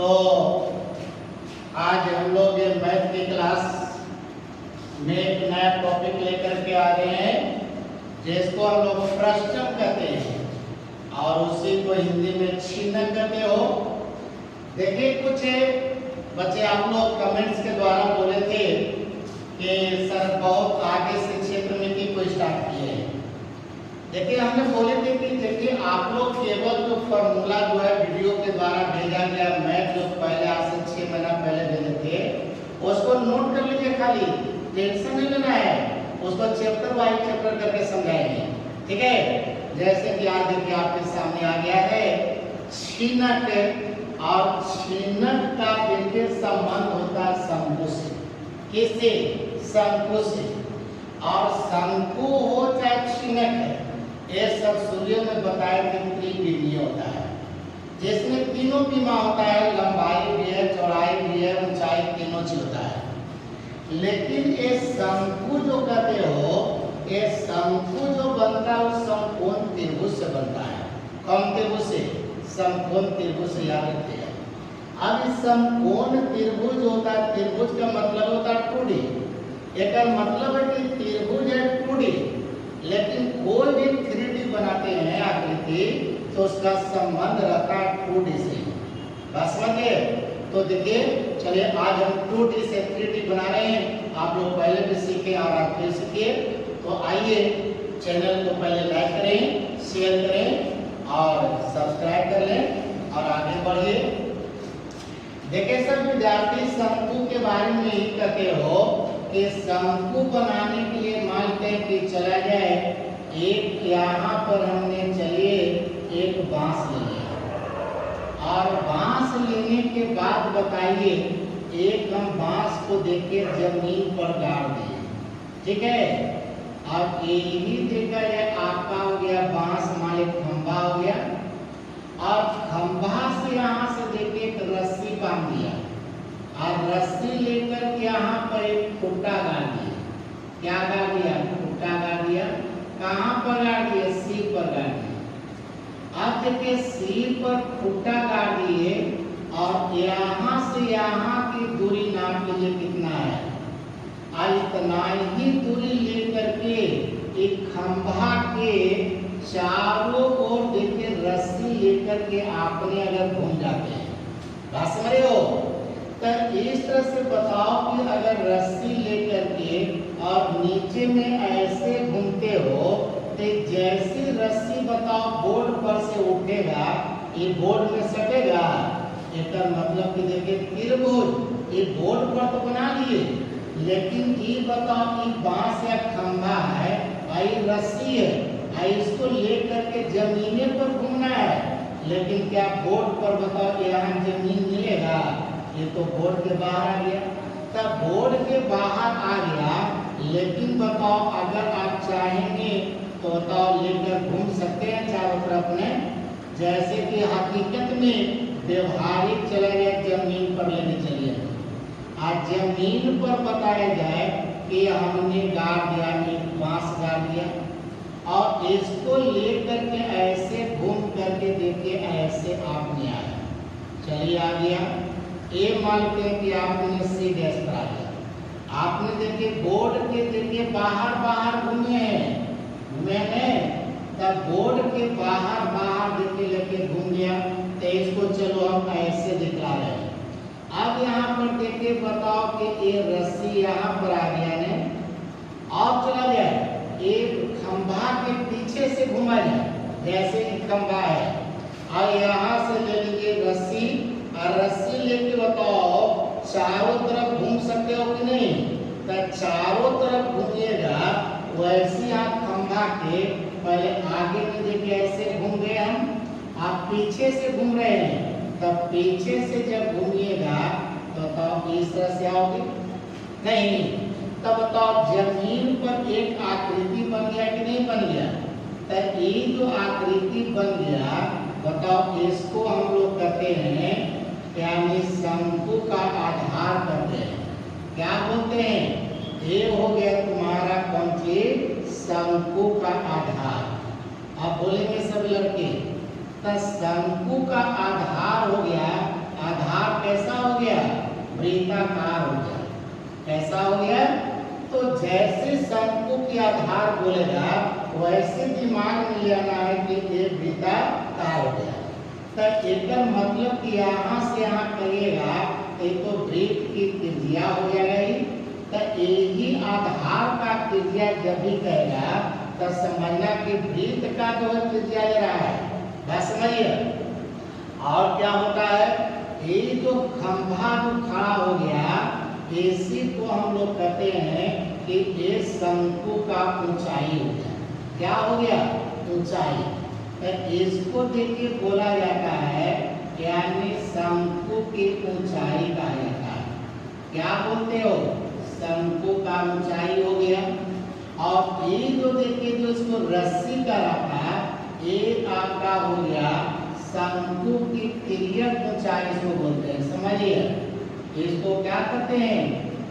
तो आज हम लोग ये मैथ की क्लास में एक नया टॉपिक लेकर के आ रहे हैं जिसको हम लोग प्रश्न कहते हैं और उसी को हिंदी में छीनक कहते हो। देखिए कुछ बच्चे आप लोग कमेंट्स के द्वारा बोले थे कि सर बहुत आगे से क्षेत्र में की को स्टार्ट किए हैं। देखिए हमने बोले थे कि देखिए आप लोग केवल जो फॉर्मूला जो है वीडियो के द्वारा भेजा गया मैथ जो पहले आज से 6 महीना पहले भेजे थे उसको नोट कर लीजिए, खाली टेंशन नहीं लेना है, उसको चैप्टर वाइज चैप्टर करके समझाएंगे। ठीक है, जैसे कि आज देखिए आपके सामने आ गया है छीनक और छीनक का देखिए संबंध होता है शंकु से। किससे? शंकु से। और शंकु हो चाहे छीनक है, ये सब सूर्य में बताया कि त्रिविमीय होता है जिसमें तीनों विमा होता है, लंबाई भी है, चौड़ाई भी है, ऊंचाई तीनों चीज होता है। लेकिन ये शंकु जो कहते हो, ये शंकु जो बनता है वो समकोण त्रिभुज से बनता है। कौन त्रिभुज से? समकोण त्रिभुज से याद रखते हैं। अब इस समकोण त्रिभुज होता है, त्रिभुज का मतलब होता है 2D। एक मतलब है कि त्रिभुज है 2D, लेकिन कोई भी 3D बनाते हैं आकृति तो उसका संबंध रहता है 2D से। बस समझिए। तो देखिए चलिए आज हम 2D से 3D बना रहे हैं। आप लोग पहले भी सीखे और आप फिर सीखिए। तो आइए चैनल को पहले लाइक करें, शेयर करें और सब्सक्राइब कर लें और आगे बढ़िए। देखिए सब विद्यार्थी शंकु के बारे में ही कहते हो कि शंकु बनाने के लिए मानते हैं कि चला जाए एक यहाँ पर हमने चलिए एक बांस ले लिया और बांस लेने के बाद बताइए एक हम बांस को देखिए जमीन पर गाड़ दें। ठीक है, अब यही देखा जाए आपका हो गया बांस मान खंभा हो गया और खंभा से यहाँ से देखिए एक रस्सी बांध दिया और रस्सी लेकर के यहाँ पर एक खुट्टा गाड़ दिया। क्या गाड़ दिया? खुट्टा गाड़ दिया। कहाँ पर गाड़ दिया? सिर पर गाड़ दिया। अब देखिए सिर पर खुट्टा गाड़ दिए और यहाँ से यहाँ की दूरी नाप लीजिए कितना है। और इतना ही दूरी लेकर के एक खंभा के चारों ओर देखिए रस्सी लेकर के आपने अगर घूम जाते हैं, बात समझ रहे हो? तो इस तरह से बताओ कि अगर रस्सी लेकर के और नीचे में ऐसे घूमते हो तो जैसी रस्सी बताओ बोर्ड पर से उठेगा, ये बोर्ड में सटेगा। इसका मतलब कि देखिए त्रिभुज ये बोर्ड पर तो बना लिए, लेकिन ये बताओ कि बांस या खंभा है, आई रस्सी है, आई इसको लेकर के जमीने पर घूमना है, लेकिन क्या बोर्ड पर बताओ यहाँ जमीन मिलेगा? ये तो बोर्ड के बाहर आ गया। तब बोर्ड के बाहर आ गया, लेकिन बताओ अगर आप चाहेंगे तो बताओ लेकर घूम सकते हैं चारों तरफ में। जैसे कि हकीकत में व्यवहारिक चला गया जमीन पर लेने चलिए, आज जमीन पर बताया जाए कि हमने गाड़ दिया, एक बांस गाड़ दिया और इसको लेकर के ऐसे घूम करके देखिए ऐसे आपने आया। चलिए आ गया। ये मानते हैं कि आपने सी डैश पर आ गया। आपने देखिए बोर्ड के देखिए बाहर बाहर घूमे हैं, तब बोर्ड के बाहर बाहर देखिए लेके घूम गया। तो इसको चलो हम ऐसे दिखा रहे हैं। अब यहाँ पर देखिए बताओ कि ये रस्सी यहाँ पर आ गया ने अब चला जाए एक खंभा के पीछे से घुमा जाए, जैसे कि खंभा है और यहाँ से ले लीजिए रस्सी और रस्सी लेके बताओ चारों तरफ घूम सकते हो कि नहीं? तो चारों तरफ घूमिएगा वैसे आप खंभा के पहले आगे में देखिए ऐसे घूम गए हम, आप पीछे से घूम रहे हैं, तब पीछे से जब घूमिएगा तो बताओ इस तरह से आओगे नहीं। तब बताओ जमीन पर एक आकृति बन गया कि नहीं बन गया? तो ये जो आकृति बन गया बताओ इसको हम लोग कहते हैं यानी शंकु का आधार कहते हैं। क्या बोलते हैं? ये हो गया तुम्हारा कौन चीज? शंकु का आधार। अब बोलेंगे सब लड़के तो शंकु का आधार हो गया, आधार वृत्ताकार हो गया। कैसा हो गया? तो जैसे शंकु की आधार बोलेगा वैसे दिमाग में लेना है कि ये वृत्ताकार हो गया। तो एक मतलब कि यहाँ से यहाँ करिएगा तो वृत्त की त्रिज्या हो जाएगी। तो यही आधार का त्रिज्या जब भी कहेगा तो समझना कि वृत्त का जो है त्रिज्या ले रहा है। बस समझिए। और क्या होता है, ये जो खंभा जो खड़ा हो गया इसी को हम लोग कहते हैं कि ये शंकु का ऊंचाई हो गया। क्या हो गया? ऊंचाई। तो इसको देखिए बोला जाता है यानी शंकु की ऊंचाई कहा जाता है। क्या बोलते हो? शंकु का ऊंचाई हो गया। और ये जो देखिए जो इसको रस्सी का रखा ये आपका हो गया शंकु की तिर्यक ऊंचाई इसको बोलते हैं। समझिए, इसको क्या कहते हैं?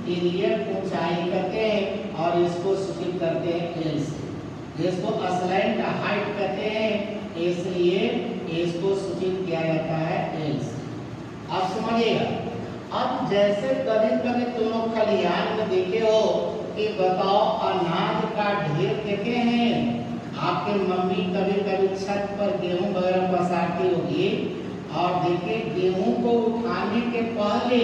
तिर्यक ऊंचाई कहते हैं और इसको सूचित करते हैं एल से। इसको अस्लैंट हाइट कहते हैं, इसलिए इसको सूचित किया जाता है एल से। अब समझिएगा। अब जैसे कभी कभी तुम लोग खलिहान में देखे हो कि बताओ अनाज का ढेर देखे हैं। आपके मम्मी कभी कभी छत पर गेहूं वगैरह पसारती होगी और देखिए गेहूं को उठाने के पहले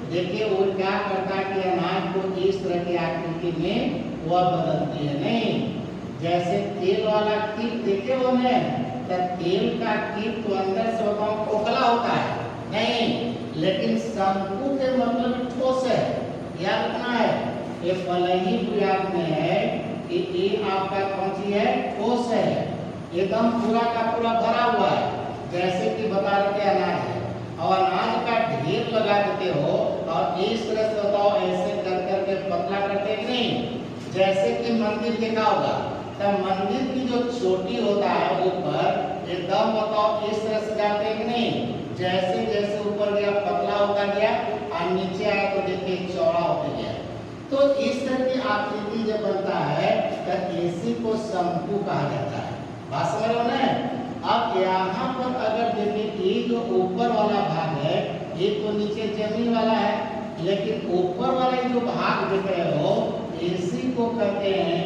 देखिए वो क्या करता है कि अनाज को इस तरह की आकृति में वह बदलती है। नहीं, जैसे तेल वाला कीट देखे हो ना, तो तेल का कीट तो अंदर से होता खोखला होता है नहीं, लेकिन शंकु के मतलब ठोस है। याद रखना है, ये फलही प्रयाग में है कि ये आपका कौन सी है? ठोस है, एकदम पूरा का पूरा भरा हुआ है। जैसे कि बता रहे अनाज है और अनाज का ढेर लगा देते हो और इस तरह से बताओ ऐसे कर करके पतला करते कि नहीं। जैसे कि मंदिर देखा होगा तो मंदिर की जो चोटी होता है ऊपर एकदम बताओ इस तरह से जाते हैं कि नहीं। जैसे जैसे ऊपर गया पतला होता गया और नीचे आया तो देखिए चौड़ा होता गया। तो इस तरह की आकृति जब बनता है तो इसी को शंकु कहा जाता है। बात समझ रहे हो? अब यहाँ पर अगर देखिए ये जो ऊपर वाला भाग है ये तो नीचे जमीन वाला है, लेकिन ऊपर वाला जो भाग देख रहे हो इसी को कहते हैं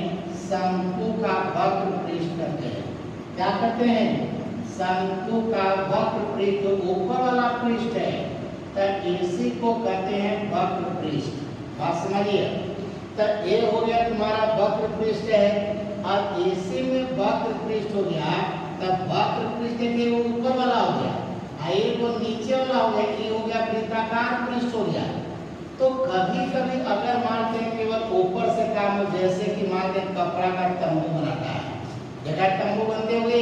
शंकु का वक्र पृष्ठ कहते हैं। क्या कहते हैं? शंकु का वक्र पृष्ठ। जो ऊपर वाला पृष्ठ है तो इसी को कहते हैं वक्र पृष्ठ। बात समझिए। तो ये हो गया तुम्हारा वक्र पृष्ठ है और इसी में वक्र पृष्ठ हो गया। तब वक्र पृष्ठ के वो ऊपर वाला हो गया, ये वो नीचे वाला हो गया, ये हो गया वृत्ताकार पृष्ठ हो गया। तो कभी कभी अगर मानते हैं केवल ऊपर से काम हो, जैसे कि मानते हैं कपड़ा का तंबू बनाता है, देखा तंबू बनते हुए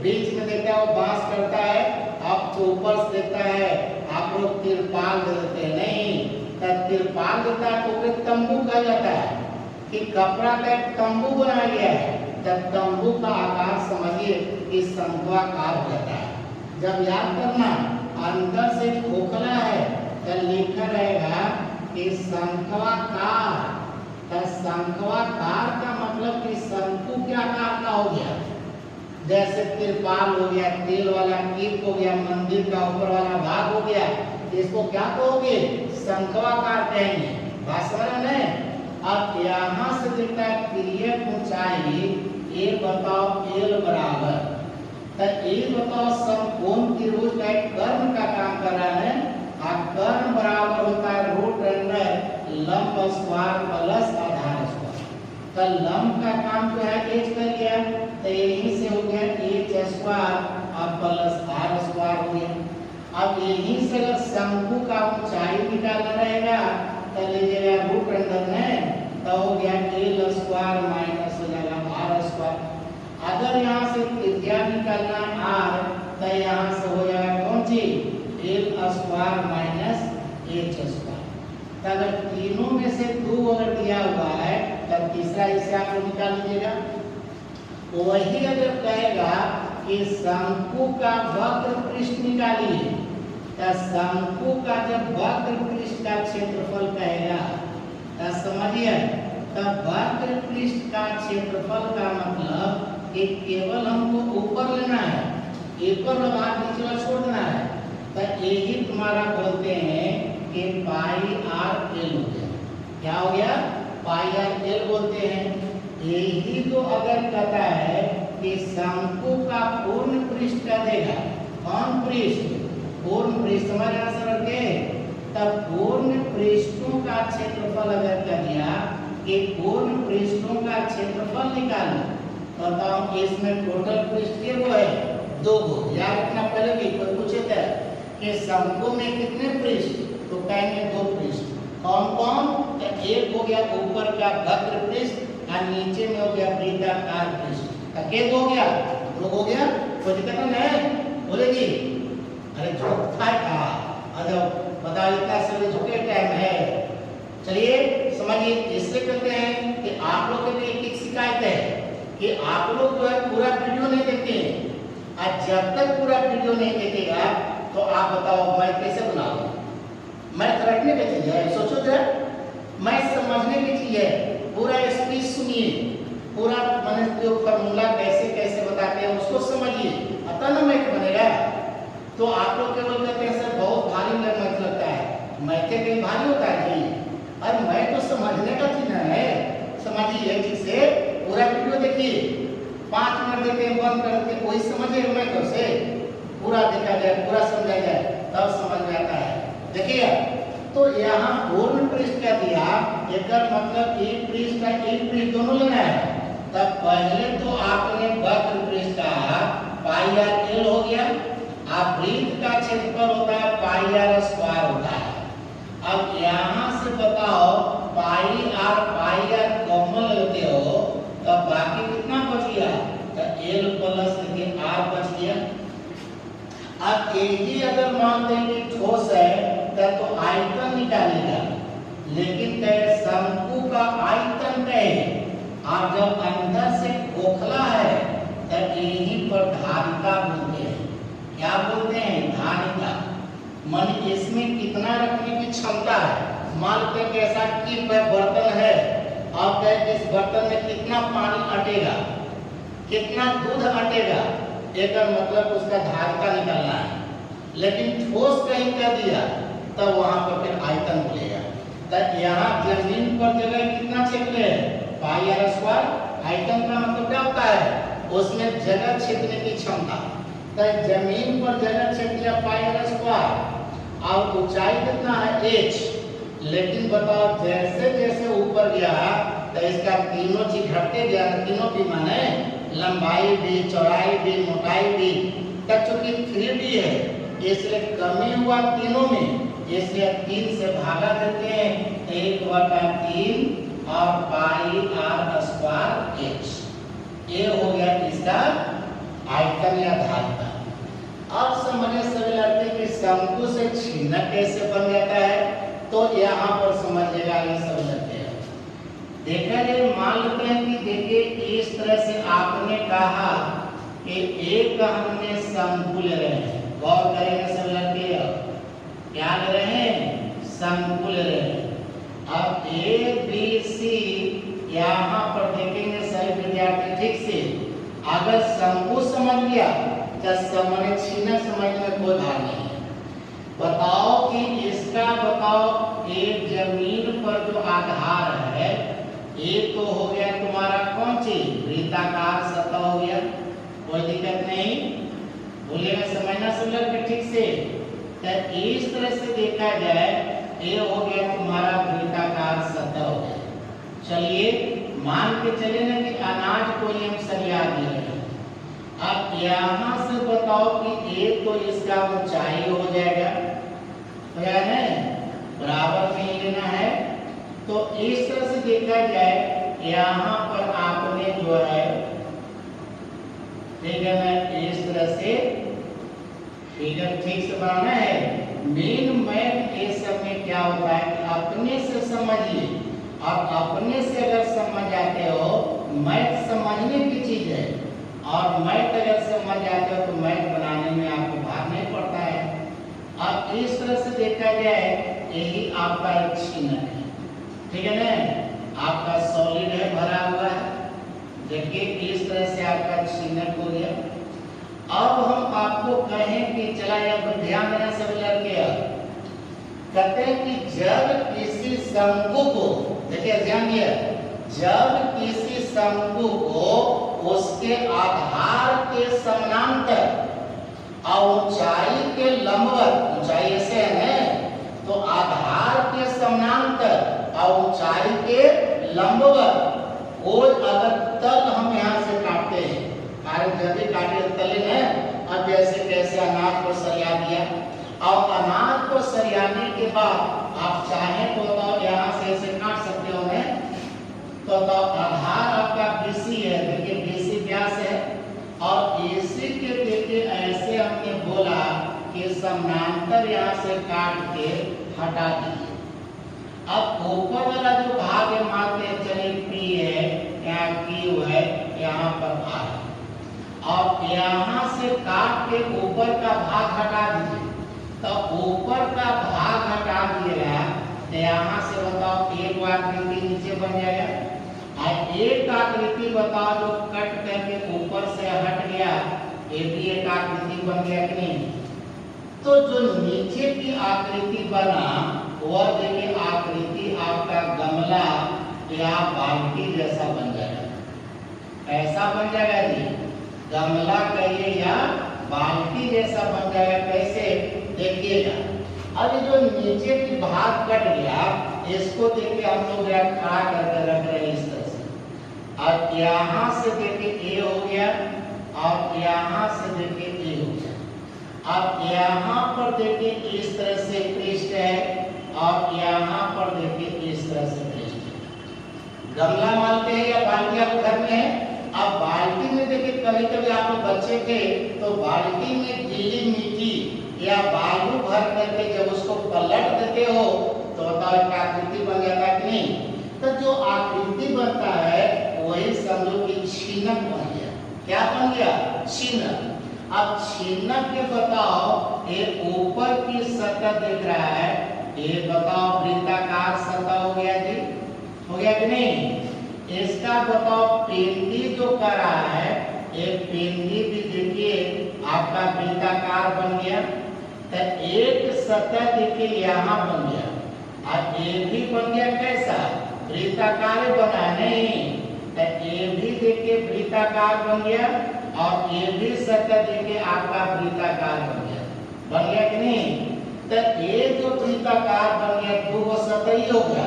बीच में देखता है वो बांस करता है, अब तो ऊपर से देखता है आप लोग तिरपाल दे देते हैं नहीं, तब तिरपाल देता है तो फिर तंबू कहा जाता है कि कपड़ा का एक तंबू बनाया गया है। तब तंबू का आकार समझिए कि शंखवाकार हो जाता है। जब याद करना अंदर से खोखला है तो लिखा रहेगा कि शंखवाकार। तो शंखवाकार का मतलब कि शंकु के आकार का हो गया। जैसे तिरपाल हो गया, तेल वाला कीप हो गया, मंदिर का ऊपर वाला भाग हो गया, इसको क्या कहोगे? शंखवाकार कहेंगे। बात समझ रहे हैं? अब यहाँ से देखता है तिर्यक ऊंचाई ये बताओ एल बराबर। तो ये बताओ समकोण त्रिभुज का एक कर्ण का काम कर रहा है और कर्ण बराबर होता है रूट अंडर लंब स्क्वायर प्लस आधार स्क्वायर। तो लंब का काम जो है एच कर गया तो यहीं से हो गया एच स्क्वायर और प्लस आर स्क्वायर हो गया। अब यहीं से अगर शंकु का ऊंचाई निकालना रहेगा तो लीजिएगा रूट अंडर में तो हो गया एल स्क्वायर माइनस हो जाएगा आर स्क्वायर। अगर यहाँ से त्रिज्या निकालना आर तो यहाँ से हो जाएगा कौन सी? L square minus H square. तो अगर तीनों में से दो अगर दिया हुआ है तब तीसरा इसे आप निकाल लीजिएगा। वही अगर कहेगा कि शंकु का वक्र पृष्ठ निकालिए तो शंकु का जब वक्र पृष्ठ का क्षेत्रफल कहेगा तो समझिए तब वक्र पृष्ठ का क्षेत्रफल का मतलब कि केवल हमको ऊपर लेना है, ऊपर भाग नीचे छोड़ना है। तो यही तुम्हारा बोलते हैं कि पाई आर क्या हो गया, पाई आर एल बोलते हैं। यही तो अगर कहता है कि शंकु का पूर्ण पृष्ठ क्या देगा, कौन पृष्ठ, पूर्ण पृष्ठ हमारे यहाँ से रखे, तब पूर्ण पृष्ठों का क्षेत्रफल अगर कह दिया कि पूर्ण पृष्ठों का क्षेत्रफल निकालो, तो बताओ इसमें टोटल पृष्ठ के वो है 2 गो। याद रखना, पहले भी कोई पूछे थे कि शंकु में कितने पृष्ठ, तो कहेंगे 2 पृष्ठ। कौन कौन, तो एक हो गया ऊपर का वक्र पृष्ठ और नीचे में हो गया वृत्ताकार पृष्ठ। के हो गया, 2 हो गया, कोई दिक्कत नहीं है, बोलेगी अरे झूठा था, अरे बताओ इतना समय झूठे टाइम है। चलिए समझिए, इससे कहते हैं कि आप लोग के लिए एक शिकायत है कि आप लोग जो है पूरा वीडियो नहीं देखते हैं, और जब तक पूरा वीडियो नहीं देखेगा तो आप बताओ मैं कैसे बनाऊं। मैथ रटने की चीज है, सोचो जरा, मैथ समझने की चीज है। पूरा स्पीच सुनिए, पूरा मैंने जो फॉर्मूला कैसे कैसे बताते हैं उसको समझिए, अतः ना मैथ बनेगा। तो आप लोग केवल कहते हैं सर बहुत भारी मैथ लगता है, मैथ कहीं भारी होता है जी, और मैं तो समझने का चीज है। समझिए ठीक से, पूरा वीडियो देखिए, 5 मिनट देते हैं बंद करते हैं, कोई समझे मैं तो से पूरा देखा जाए, पूरा समझा जाए, तब समझ में आता है। देखिए तो यहाँ पूर्ण पृष्ठ क्या दिया, एक मतलब एक पृष्ठ का एक पृष्ठ दोनों लेना है। तब पहले तो आपने वक्र पृष्ठ का पाई आर एल हो गया, आप वृत्त का क्षेत्रफल होता है पाई आर स्क्वायर होता है। अब यहाँ से बताओ पाई आर कॉमन लेते हो, तब बाकी कितना बच गया, तो एल प्लस आर बच गया। अब यही अगर मानते हैं कि ठोस है तो आयतन निकालेगा, लेकिन कहे शंकु का आयतन कहे, और जब अंदर से खोखला है तब यहीं पर धारिता बोलते हैं। क्या बोलते हैं, धारिता। मन इसमें कितना रखने की क्षमता है। मान लेते हैं कि ऐसा टिप है, बर्तन है, और कहे इस बर्तन में कितना पानी अटेगा, कितना दूध अटेगा, एक मतलब उसका धारिता निकालना है। लेकिन ठोस कहीं कर दिया तब वहां पर फिर आयतन बोलेगा। तब यहाँ जमीन पर जगह कितना क्षेत्र है, पाई आर स्क्वायर। आयतन का मतलब क्या होता है, उसमें जगह छेदने की क्षमता। तो जमीन पर जगह छेद दिया पाई आर स्क्वायर, और ऊंचाई कितना है h। लेकिन बताओ जैसे जैसे ऊपर गया तो इसका तीनों चीज घटते गया, तीनों भी माने लंबाई भी, चौड़ाई भी, मोटाई भी। तब चूंकि 3D है इसलिए कमी हुआ तीनों में, इसलिए 3 से भागा देते हैं, 1/3 और पाई आर स्क्वायर h। ये हो गया इसका आयतन या धारिता। अब समझे सभी लड़के कि शंकु से छीनक कैसे बन जाता है, तो यहाँ पर समझिएगा ये सब लड़के देखा जाए। मान लेते हैं कि देखिए इस तरह से आपने कहा कि एक हमने शंकु ले रहे हैं, गौर करेंगे सब लड़के, क्या ले रहे हैं, शंकु ले रहे हैं। अब ए बी सी यहाँ पर देखेंगे सभी विद्यार्थी ठीक से, अगर शंकु समझ लिया तो समझ छीना समझने में कोई भार नहीं है। बताओ कि इसका बताओ एक जमीन पर जो आधार है, एक तो हो गया तुम्हारा कौन चीज, वृत्ताकार सतह हो गया, कोई दिक्कत नहीं, बोलेगा समझना सब लड़के ठीक से। तो इस तरह से देखा जाए ये हो गया तुम्हारा वृत्ताकार सतह हो गया। चलिए मान के चले ना कि अनाज को हम सरिया दिए। अब यहाँ से बताओ कि एक तो इसका ऊंचाई हो जाएगा, क्या है बराबर में लेना है। तो इस तरह से देखा जाए यहाँ पर आपने जो है ठीक है ना, इस तरह से फिगर ठीक से बनाना है। मेन मैथ ये सब में क्या होता है कि अपने से समझिए, और अपने से अगर समझ जाते हो, मैथ समझने की चीज है, और मैथ अगर समझ जाते हो तो मैथ बनाने में आपको भार नहीं पड़ता है। अब इस तरह से देखा जाए यही आपका एक छीनक है, ठीक है ना, आपका सॉलिड है भरा हुआ है। देखिए इस तरह से आपका छीनक हो गया। अब हम आपको कहें कि चला या ध्यान देना सब लड़के, कहते हैं कि जब किसी शंकु को, देखिए ध्यान दिया, जब किसी शंकु को उसके आधार के समानांतर और ऊंचाई के लंबवत, ऊंचाई ऐसे है तो आधार के समानांतर और ऊंचाई के लंबवत कोई अगर तल हम यहाँ से काटते हैं, कारण जब भी काटे तले हैं, अब जैसे कैसे अनाज को सरिया दिया और अनाज को सरियाने के बाद आप चाहें तो यहाँ से ऐसे काट सकते हो हैं, तो आधार आपका BC है, देखिए BC व्यास है और AC के देखिए ऐसे हमने बोला कि समानांतर यहाँ से काट के हटा दीजिए। अब ऊपर वाला जो भाग है मानते हैं चलिए P है, यहाँ Q है, यहाँ पर R है और यहाँ से काट के ऊपर का भाग हटा दीजिए। तो ऊपर का भाग हटा दिएगा तो यहाँ से बताओ एक आकृति नीचे बन जाएगा और एक आकृति बताओ जो कट करके ऊपर से हट गया, ये भी एक आकृति बन गया कि नहीं। तो जो नीचे की आकृति बना वह देखिए आकृति आपका गमला या बाल्टी जैसा बन जाएगा। ऐसा बन जाएगा जी, गमला कहिए या बाल्टी जैसा बन जाएगा। कैसे देखिएगा, अब जो नीचे की भाग कट गया इसको देखिए हम लोग खड़ा करके रख रहे हैं इस तरह से, और यहाँ से देखिए A हो गया और यहाँ से देखिए A हो गया। अब यहाँ पर देखिए इस तरह से पृष्ठ है और यहाँ पर देखिए इस तरह से पृष्ठ है। गमला मानते हैं या बाल्टी आप घर में है। अब बाल्टी में देखिए कभी कभी आप लोग बच्चे थे तो बाल्टी में गीली मिट्टी या बालू भर करके जब उसको पलट देते हो तो बताओ एक आकृति बन जाता है कि नहीं। तो जो आकृति बनता है वही समझो कि छीनक बन गया। क्या बन गया? छीनक। अब छीनक के बताओ ये ऊपर की सतह दिख रहा है, ये बताओ वृत्ताकार सतह हो गया जी, हो गया कि नहीं। इसका बताओ पेंदी जो कर रहा है, एक पेंदी भी देखिए आपका वृत्ताकार बन गया। तो एक सतह देखिए यहाँ बन गया और ये भी बन गया कैसा? वृत्ताकार बना नहीं। तो ये भी देखिए वृत्ताकार बन गया और ये भी सतह देखिए आपका वृत्ताकार बन गया कि नहीं। तो ये जो वृत्ताकार बन गया दो सतह ही हो गया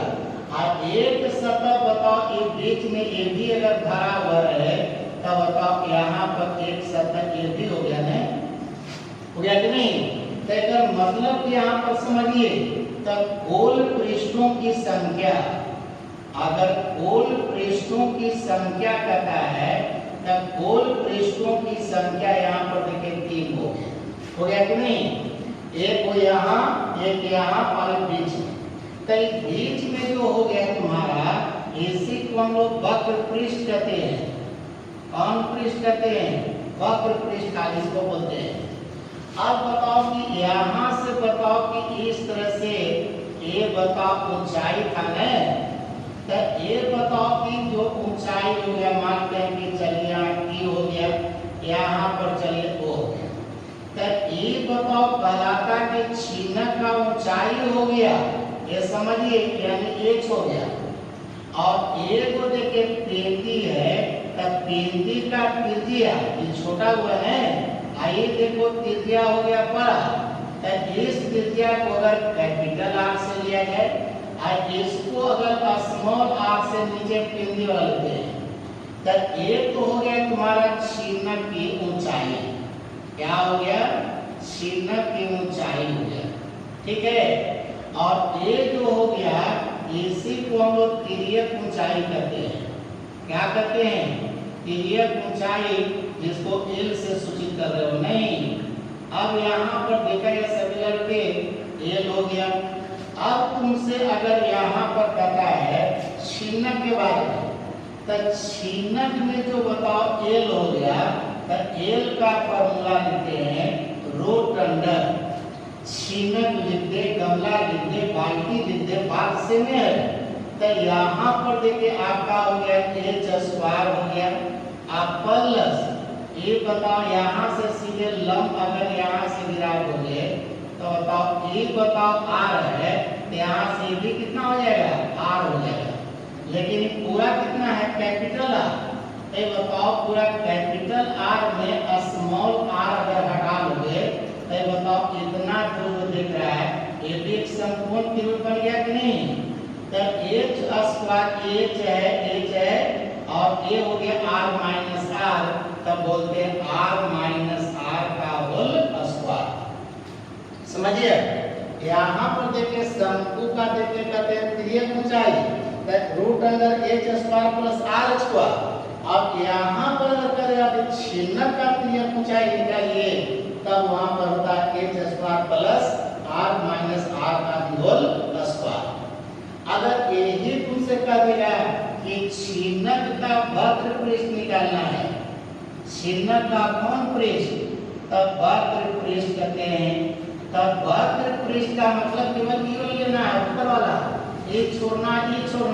और एक सतह बताओ ये बीच में ये भी अगर धरा हुआ है तब बताओ यहाँ पर एक सतह ये भी हो गया नहीं, हो गया कि नहीं। तो अगर मतलब यहाँ पर समझिए तब गोल पृष्ठों की संख्या, अगर गोल पृष्ठों की संख्या कहता है तब गोल पृष्ठों की संख्या यहाँ पर देखिए 3 हो गया कि नहीं। एक को यहाँ, एक यहाँ और बीच में। तो बीच में जो हो गया तुम्हारा इसी को हम लोग वक्र पृष्ठ कहते हैं। कौन पृष्ठ कहते हैं? वक्र पृष्ठ इसको बोलते हैं। अब बताओ कि यहाँ से बताओ कि इस तरह से ये बताओ ऊंचाई था ना, तो ये बताओ कि जो ऊंचाई हो गया मानते हैं कि चलिए यहाँ की हो गया, यहाँ पर चलिए वो हो गया। तो ये बताओ कहलाता कि छीनक का ऊंचाई हो गया, ये समझिए यानी एच हो गया। और ए को देखिए पेंदी है, तब पेंदी का त्रिज्या ये छोटा हुआ है, आइए देखो त्रिज्या हो गया बड़ा। तो इस त्रिज्या को अगर कैपिटल आर से लिया जाए और इसको अगर स्मॉल आर से नीचे पेंदी वाला लेते हैं तो एक तो हो गया तुम्हारा छीनक की ऊंचाई। क्या हो गया? छीनक की ऊंचाई हो गया, ठीक है। और ये जो हो गया इसी को हम लोग तिर्यक ऊंचाई कहते हैं। क्या कहते हैं? तिर्यक ऊंचाई, जिसको एल से सूचित कर रहे हो नहीं। अब यहाँ पर देखा गया सभी लड़के एल हो गया। अब तुमसे अगर यहाँ पर कहता है छीनक के बारे में, तो छीनक में जो बताओ एल हो गया, तो एल का फॉर्मूला लिखते हैं रोटंडर। छीनक लिख दे, गमला लिख दे, बाल्टी लिख दे, बात से में है। तो यहाँ पर देखिए आपका हो गया एच स्क्वायर हो गया। आप प्लस ये बताओ यहाँ से सीधे लंब अगर यहाँ से गिरा दोगे तो बताओ ये बताओ आर है तो यहाँ से भी कितना हो जाएगा आर हो जाएगा। लेकिन पूरा कितना है कैपिटल आर, तो बताओ पूरा कैपिटल आर में स्मॉल आर अगर हटा लोगे तो बताओ इतना जो दिख रहा है ये भी एक समकोण के रूप बन गया कि नहीं। तो एच स्क्वायर एच है और ये हो गया आर माइनस आर, तब बोलते हैं आर माइनस आर का होल स्क्वायर। समझिए यहाँ पर देखिए शंकु का देखिए कहते हैं तिर्यक ऊंचाई root under H square plus R square. अब यहाँ पर अगर करेगा तो छिन्नक का तिर्यक ऊंचाई निकालिए तब वहां पर होता है H square plus R minus R का होल स्क्वायर। अगर यही तुमसे कह देगा कि छिन्नक का वक्र पृष्ठ निकालना है, छिन्नक का कौन पृष्ठ, तब वक्र पृष्ठ कहते हैं। तब वक्र पृष्ठ का मतलब केवल लेना है ऊपर वाला, एक छोड़ना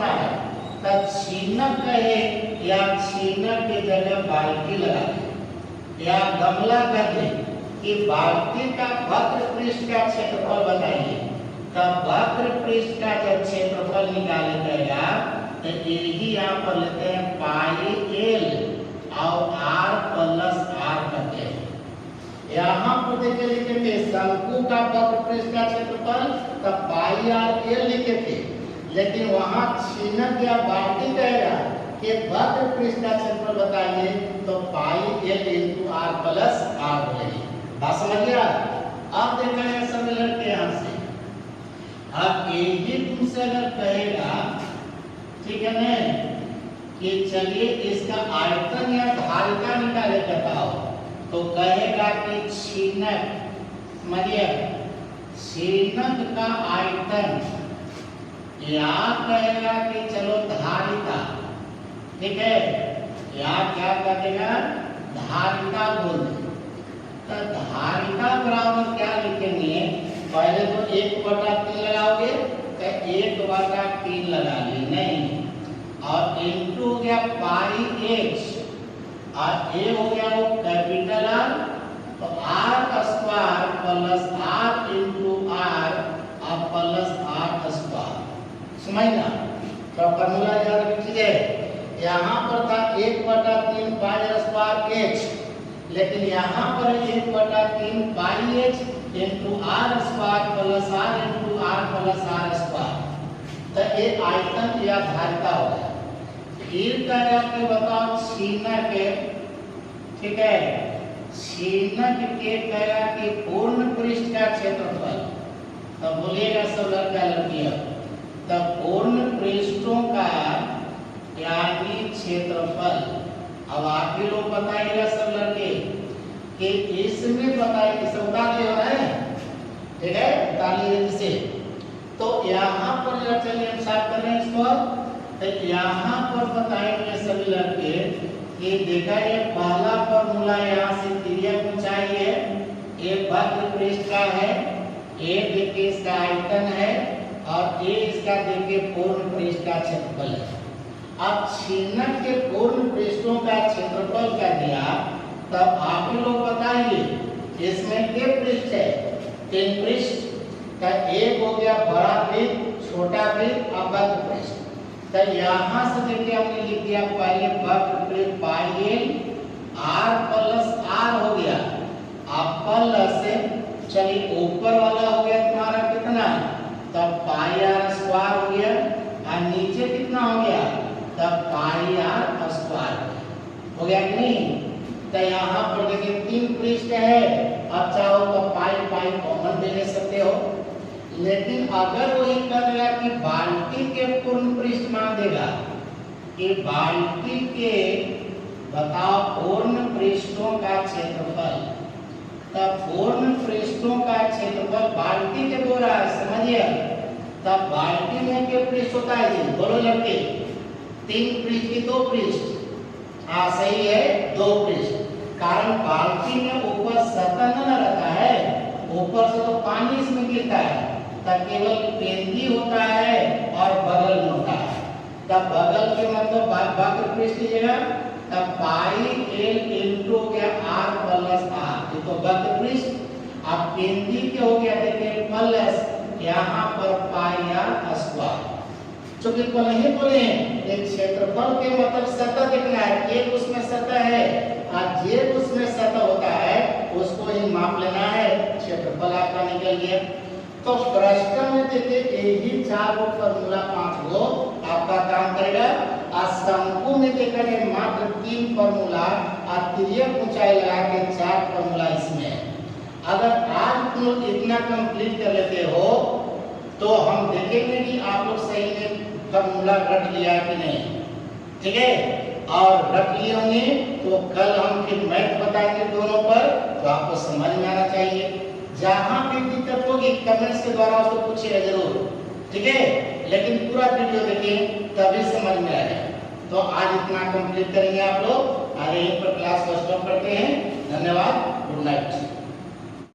है। तब छिन्नक कहे या छिन्नक के जगह बाल्टी लगा दे या गमला कर दे कि बाल्टी का वक्र पृष्ठ का क्षेत्रफल बताइए। तब वक्र पृष्ठ का जब क्षेत्रफल निकाले जाएगा तो यही यहाँ पर लेते हैं पाई एल और आर प्लस आर करते हैं। यहाँ पर देखिए लिखे थे शंकु का वक्र पृष्ठ का क्षेत्रफल तब पाई आर एल लिखे थे, लेकिन वहाँ छिन्नक या बाल्टी कहेगा कि वक्र पृष्ठ का क्षेत्रफल बताइए तो pi L into R plus R बोलेंगे। बात समझ गया। अब देखा है सब लड़के यहाँ से, अब यही तुमसे अगर कहेगा ठीक है ना कि चलिए इसका आयतन या धारिता निकाले बताओ, तो कहेगा कि छिन्नक, समझिए छिन्नक का आयतन या कहेगा कि चलो धारिता, ठीक है, या क्या कहेगा धारिता बोल दे। तो धारिता बराबर क्या लिखेंगे, पहले तो 1/3 लगाओगे तो 1/3 लगा ली नहीं, और इंटू हो गया पाई एच और ए हो गया वो कैपिटल आर, तो R square plus R into R और प्लस आर स्क्वायर। समझना तो फॉर्मूला याद रखिए। यहाँ पर था 1/3 पाई स्क्वायर एच, लेकिन यहाँ पर 1/3 pi H into R square plus R into R plus R square. तो ये आयतन या धारिता हो गया। फिर कहेगा कि बताओ छिन्नक के, ठीक है, छिन्नक के कहेगा कि पूर्ण पृष्ठ का क्षेत्रफल, तो बोलिएगा सब लड़का लड़कियां, तब पूर्ण पृष्ठों का यानी क्षेत्रफल। अब आप भी लोग बताइएगा सब लड़के कि इसमें बताइए, सब उतार ले हो रहा है, ठीक है, उतार लीजिए जिसे। तो यहाँ पर चलिए हम साफ कर रहे हैं इसको। तो यहाँ पर बताएंगे सभी लड़के कि देखा ये पहला फॉर्मूला यहाँ से तिर्यक ऊंचाई है, ये वक्र पृष्ठ का है, ये देखिए इसका आयतन है और ये इसका देखिए पूर्ण पृष्ठ का क्षेत्रफल है। अब छिन्नक के पूर्ण पृष्ठों का क्षेत्रफल कर दिया, तब आप ही लोग बताइए इसमें कितने पृष्ठ है, 3 पृष्ठ का, एक हो गया बड़ा पृष्ठ, छोटा पृष्ठ और वक्र पृष्ठ। तो यहाँ से देखिए हमने लिख दिया पहले वक्र पृष्ठ pi L R plus R हो गया, अब प्लस से चलिए ऊपर वाला हो गया तुम्हारा कितना, तब पाई आर स्क्वायर हो गया, और नीचे कितना हो गया, तब पाई आर स्क्वायर हो गया कि नहीं। तो यहाँ पर देखिए 3 पृष्ठ है, अब चाहो तो पाई पाई कॉमन भी ले सकते हो, लेकिन अगर वही करेगा कि बाल्टी के पूर्ण पृष्ठ मान देगा कि बाल्टी के बताओ पूर्ण पृष्ठों का क्षेत्रफल, तब पूर्ण पृष्ठों का क्षेत्रफल बाल्टी के बोल रहा है, समझिए। तब बाल्टी में के पृष्ठ होता है जी, बोलो लड़के, 3 पृष्ठ की 2 पृष्ठ, हाँ सही है 2 पृष्ठ, कारण बाल्टी में ऊपर सतह न रहता है, ऊपर से तो पानी इसमें गिरता है, तब केवल पेंदी होता है और बगल में होता है। तब बगल के मतलब वक्र पृष्ठ लीजिएगा, तब पाई एल इंटू हो गया आर प्लस आर, ये तो वक्र पृष्ठ। अब पेंदी के हो गया देखिए प्लस यहाँ पर पाई स्क्वायर। चूंकि नहीं बोले एक क्षेत्रफल के मतलब सतह देखना है, एक उसमें सतह है और जे उसमें सतह होता है उसको ही माप लेना है, क्षेत्रफल आपका निकल गया। तो प्रश्न में देखिए यही 4 गो फॉर्मूला 5 गो आपका काम करेगा और शंकु में देखा जाए मात्र 3 फॉर्मूला और तिर्यक ऊंचाई लगा के 4 फॉर्मूला इसमें है। अगर आज तुम इतना कंप्लीट कर लेते हो तो हम देखेंगे कि आप लोग सही में फॉर्मूला रट लिया कि नहीं, ठीक है। और रट लिए होंगे तो कल हम फिर मैथ बताएंगे दोनों पर, तो आपको समझ में आना चाहिए। जहां भी दिक्कत होगी कमेंट्स के द्वारा उसको पूछिएगा जरूर, ठीक है। लेकिन पूरा वीडियो देखें तभी समझ में आएगा। तो आज इतना कंप्लीट करेंगे आप लोग और यहीं पर क्लास को स्टॉप करते हैं। धन्यवाद, गुड नाइट।